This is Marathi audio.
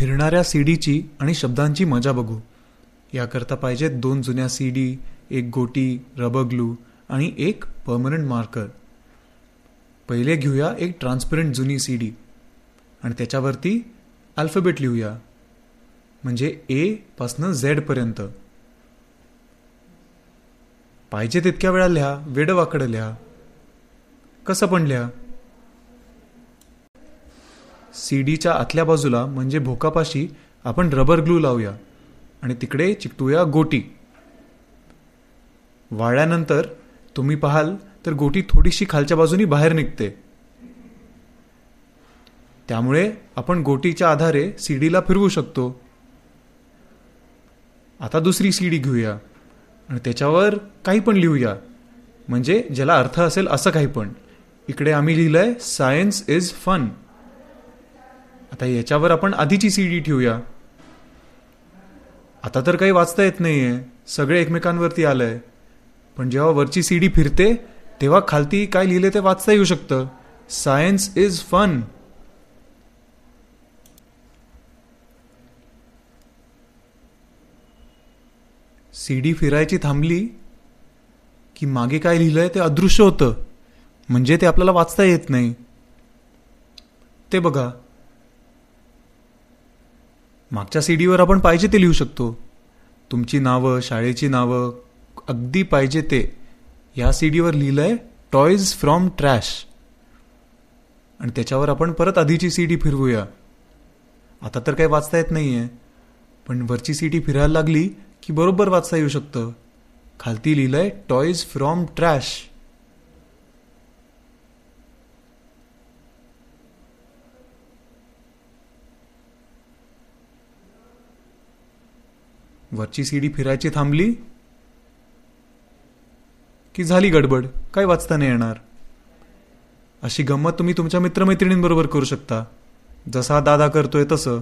फिरणाऱ्या सीडीची आणि शब्दांची मजा बघू. याकरता पाहिजेत 2 जुन्या सीडी, एक गोटी, रबर ग्लू आणि एक परमनंट मार्कर. पहिले घेऊया एक ट्रान्सपरंट जुनी सीडी आणि त्याच्यावरती अल्फाबेट लिहूया, म्हणजे ए पासनं झेड पर्यंत. पाहिजे तितक्या वेळा लिहा, वेडवाकडं लिहा, कसं पण लिहा. सीडीच्या आतल्या बाजूला म्हणजे भोकापाशी आपण रबर ग्लू लावूया आणि तिकडे चिकटूया गोटी. वाळल्यानंतर तुम्ही पाहाल तर गोटी थोडीशी खालच्या बाजूनी बाहेर निघते. त्यामुळे आपण गोटीच्या आधारे सीडीला फिरवू शकतो. आता दुसरी सीडी घेऊया आणि त्याच्यावर काही पण लिहूया, म्हणजे ज्याला अर्थ असेल असं काही पण. इकडे आम्ही लिहिलंय सायन्स इज फन. आता याच्यावर आपण आधीची सीडी ठेवूया. आता तर काही वाचता येत नाहीये, सगळे एकमेकांवरती आलंय, पण जेव्हा वरची सीडी फिरते तेव्हा खालती काय लिहिले ते वाचता येऊ शकतं. Science is fun. सीडी फिरायची थांबली की मागे काय लिहिलंय ते अदृश्य होतं, म्हणजे ते आपल्याला वाचता येत नाही. ते बघा, मागच्या सीडीवर आपण पाहिजे ते लिहू शकतो. तुमची नावं, शाळेची नावं, अगदी पाहिजे ते. या सीडीवर लिहिलंय टॉयज फ्रॉम ट्रॅश आणि त्याच्यावर आपण परत आधीची सीडी फिरवूया. आता तर काही वाचता येत नाहीये, पण वरची सीडी फिरायला लागली की बरोबर वाचता येऊ शकतं. खालती लिहिलंय टॉयज फ्रॉम ट्रॅश. वरची सीडी फिरायची थांबली की झाली गडबड, काय वाचता नाही येणार. अशी गंमत तुम्ही तुमच्या मित्रमैत्रिणींबरोबर करू शकता, जसा दादा करतोय तसं.